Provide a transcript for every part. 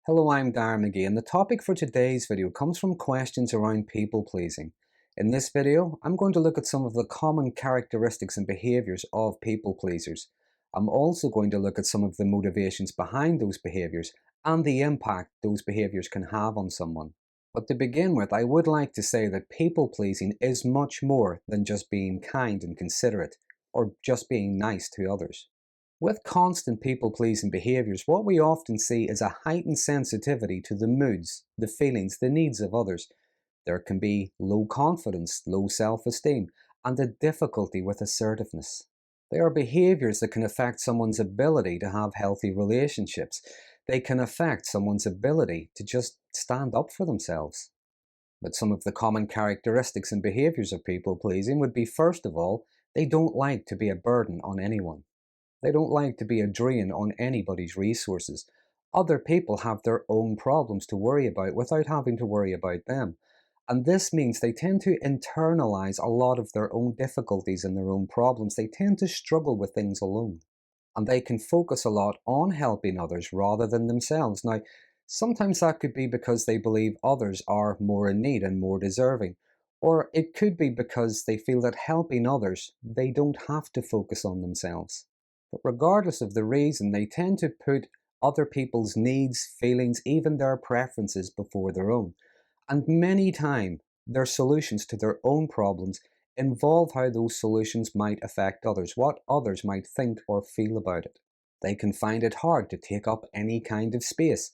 Hello, I'm Darren Magee, and the topic for today's video comes from questions around people pleasing. In this video, I'm going to look at some of the common characteristics and behaviours of people pleasers. I'm also going to look at some of the motivations behind those behaviours and the impact those behaviours can have on someone. But to begin with, I would like to say that people pleasing is much more than just being kind and considerate, or just being nice to others. With constant people-pleasing behaviours, what we often see is a heightened sensitivity to the moods, the feelings, the needs of others. There can be low confidence, low self-esteem, and a difficulty with assertiveness. They are behaviours that can affect someone's ability to have healthy relationships. They can affect someone's ability to just stand up for themselves. But some of the common characteristics and behaviours of people-pleasing would be, first of all, they don't like to be a burden on anyone. They don't like to be a drain on anybody's resources. Other people have their own problems to worry about without having to worry about them. And this means they tend to internalize a lot of their own difficulties and their own problems. They tend to struggle with things alone. And they can focus a lot on helping others rather than themselves. Now, sometimes that could be because they believe others are more in need and more deserving. Or it could be because they feel that helping others, they don't have to focus on themselves. But regardless of the reason, they tend to put other people's needs, feelings, even their preferences before their own. And many times, their solutions to their own problems involve how those solutions might affect others, what others might think or feel about it. They can find it hard to take up any kind of space.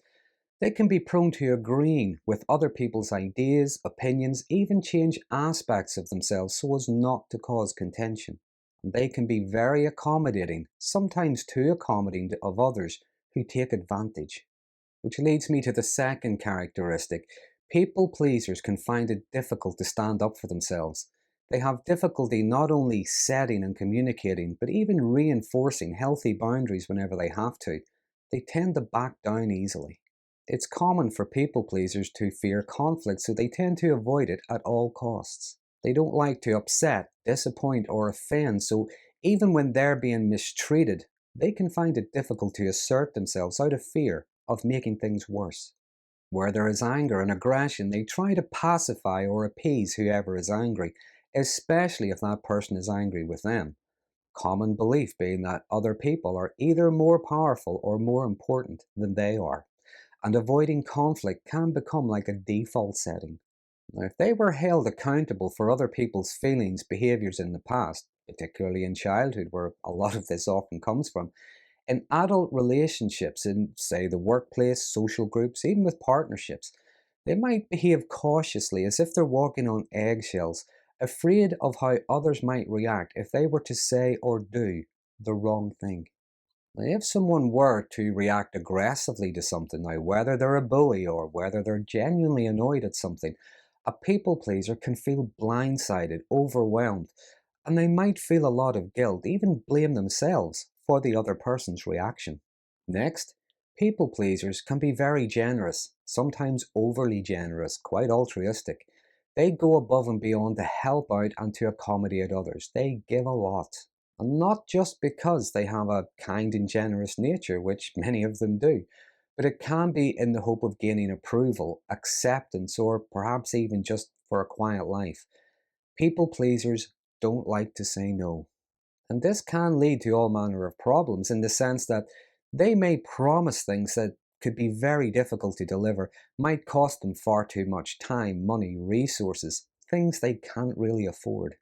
They can be prone to agreeing with other people's ideas, opinions, even change aspects of themselves so as not to cause contention. They can be very accommodating, sometimes too accommodating of others who take advantage. Which leads me to the second characteristic. People pleasers can find it difficult to stand up for themselves. They have difficulty not only setting and communicating, but even reinforcing healthy boundaries whenever they have to. They tend to back down easily. It's common for people pleasers to fear conflict, so they tend to avoid it at all costs. They don't like to upset, disappoint, or offend, so even when they're being mistreated, they can find it difficult to assert themselves out of fear of making things worse. Where there is anger and aggression, they try to pacify or appease whoever is angry, especially if that person is angry with them. Common belief being that other people are either more powerful or more important than they are, and avoiding conflict can become like a default setting. Now, if they were held accountable for other people's feelings, behaviours in the past, particularly in childhood where a lot of this often comes from, in adult relationships, in, say, the workplace, social groups, even with partnerships, they might behave cautiously as if they're walking on eggshells, afraid of how others might react if they were to say or do the wrong thing. Now, if someone were to react aggressively to something, now whether they're a bully or whether they're genuinely annoyed at something, a people pleaser can feel blindsided, overwhelmed, and they might feel a lot of guilt, even blame themselves for the other person's reaction. Next, people pleasers can be very generous, sometimes overly generous, quite altruistic. They go above and beyond to help out and to accommodate others. They give a lot. And not just because they have a kind and generous nature, which many of them do, but it can be in the hope of gaining approval, acceptance, or perhaps even just for a quiet life. People pleasers don't like to say no. And this can lead to all manner of problems in the sense that they may promise things that could be very difficult to deliver, might cost them far too much time, money, resources, things they can't really afford.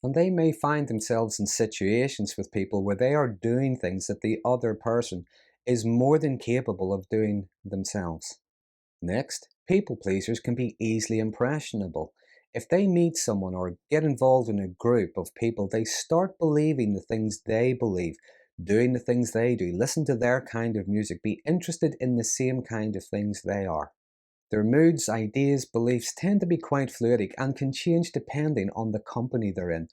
And they may find themselves in situations with people where they are doing things that the other person is more than capable of doing themselves. Next, people pleasers can be easily impressionable. If they meet someone or get involved in a group of people, they start believing the things they believe, doing the things they do, listen to their kind of music, be interested in the same kind of things they are. Their moods, ideas, beliefs tend to be quite fluid and can change depending on the company they're in.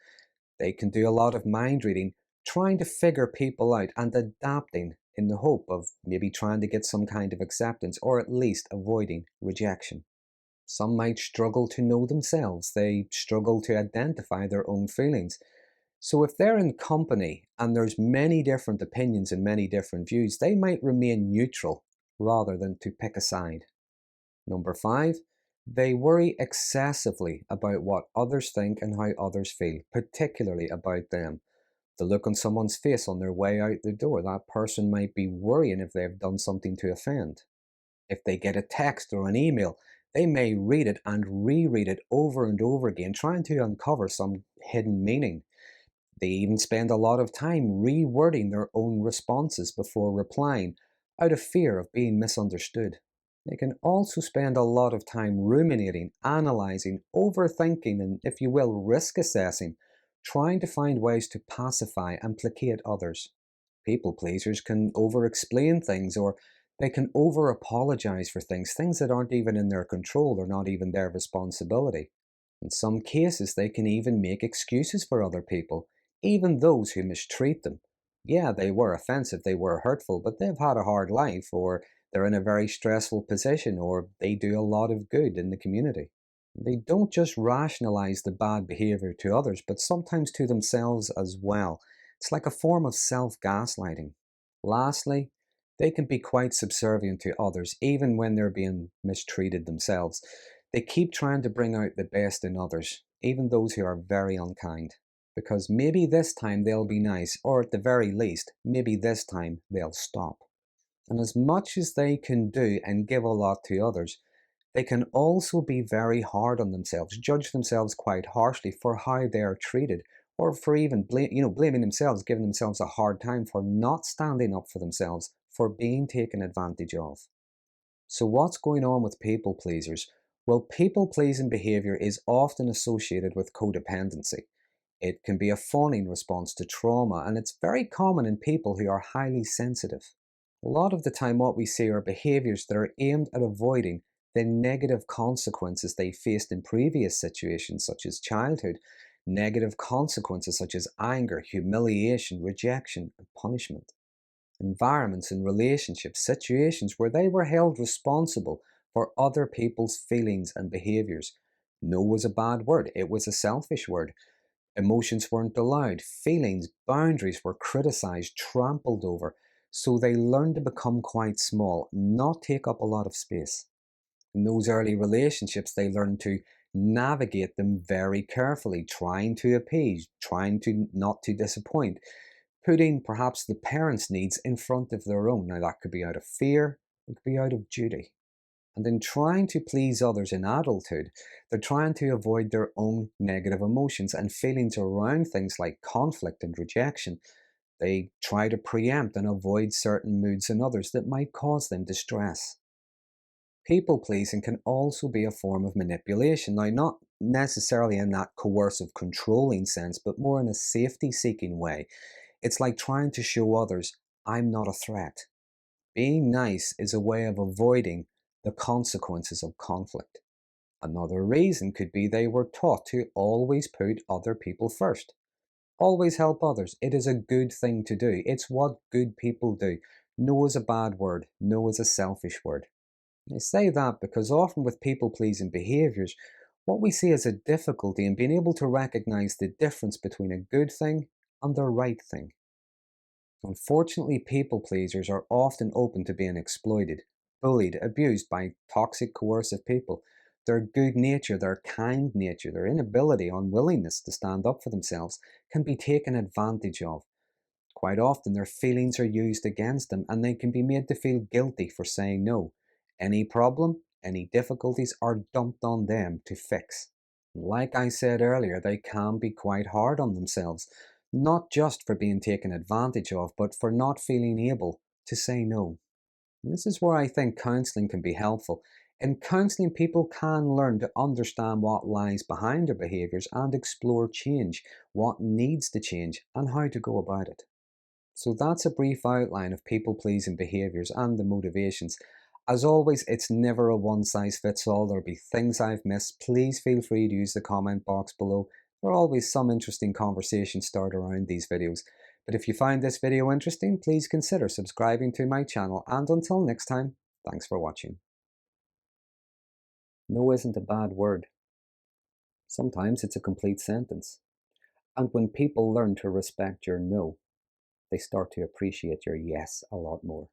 They can do a lot of mind reading, trying to figure people out and adapting in the hope of maybe trying to get some kind of acceptance or at least avoiding rejection. Some might struggle to know themselves. They struggle to identify their own feelings. So if they're in company and there's many different opinions and many different views, they might remain neutral rather than to pick a side. Number 5, they worry excessively about what others think and how others feel, particularly about them. The look on someone's face on their way out the door, that person might be worrying if they've done something to offend. If they get a text or an email, they may read it and reread it over and over again, trying to uncover some hidden meaning. They even spend a lot of time rewording their own responses before replying, out of fear of being misunderstood. They can also spend a lot of time ruminating, analyzing, overthinking, and, if you will, risk assessing, trying to find ways to pacify and placate others. People pleasers can over explain things, or they can over apologize for things that aren't even in their control or not even their responsibility. In some cases, they can even make excuses for other people, even those who mistreat them. Yeah, they were offensive, they were hurtful, but they've had a hard life, or they're in a very stressful position, or they do a lot of good in the community. They don't just rationalize the bad behavior to others, but sometimes to themselves as well. It's like a form of self-gaslighting. Lastly, they can be quite subservient to others, even when they're being mistreated themselves. They keep trying to bring out the best in others, even those who are very unkind. Because maybe this time they'll be nice, or at the very least, maybe this time they'll stop. And as much as they can do and give a lot to others, they can also be very hard on themselves, judge themselves quite harshly for how they are treated, or for even blaming themselves, giving themselves a hard time for not standing up for themselves, for being taken advantage of. So what's going on with people pleasers? Well, people pleasing behavior is often associated with codependency. It can be a fawning response to trauma, and it's very common in people who are highly sensitive. A lot of the time, what we see are behaviors that are aimed at avoiding the negative consequences they faced in previous situations, such as childhood, negative consequences such as anger, humiliation, rejection, and punishment. Environments and relationships, situations where they were held responsible for other people's feelings and behaviors. No was a bad word, it was a selfish word. Emotions weren't allowed, feelings, boundaries were criticized, trampled over, so they learned to become quite small, not take up a lot of space. In those early relationships, they learned to navigate them very carefully, trying to appease, trying to not to disappoint, putting perhaps the parents' needs in front of their own. Now, that could be out of fear, it could be out of duty. And in trying to please others in adulthood, they're trying to avoid their own negative emotions and feelings around things like conflict and rejection. They try to preempt and avoid certain moods in others that might cause them distress. People pleasing can also be a form of manipulation. Now, not necessarily in that coercive, controlling sense, but more in a safety seeking way. It's like trying to show others, I'm not a threat. Being nice is a way of avoiding the consequences of conflict. Another reason could be they were taught to always put other people first. Always help others. It is a good thing to do. It's what good people do. No is a bad word. No is a selfish word. I say that because often with people pleasing behaviors, what we see is a difficulty in being able to recognize the difference between a good thing and the right thing. Unfortunately, people pleasers are often open to being exploited, bullied, abused by toxic, coercive people. Their good nature, their kind nature, their inability, unwillingness to stand up for themselves can be taken advantage of. Quite often, their feelings are used against them and they can be made to feel guilty for saying no. Any problem, any difficulties are dumped on them to fix. Like I said earlier, they can be quite hard on themselves, not just for being taken advantage of, but for not feeling able to say no. And this is where I think counselling can be helpful. In counselling, people can learn to understand what lies behind their behaviours and explore change, what needs to change, and how to go about it. So that's a brief outline of people-pleasing behaviours and the motivations. As always, it's never a one-size-fits-all. There'll be things I've missed. Please feel free to use the comment box below. There are always some interesting conversations start around these videos. But if you find this video interesting, please consider subscribing to my channel. And until next time, thanks for watching. No isn't a bad word. Sometimes it's a complete sentence. And when people learn to respect your no, they start to appreciate your yes a lot more.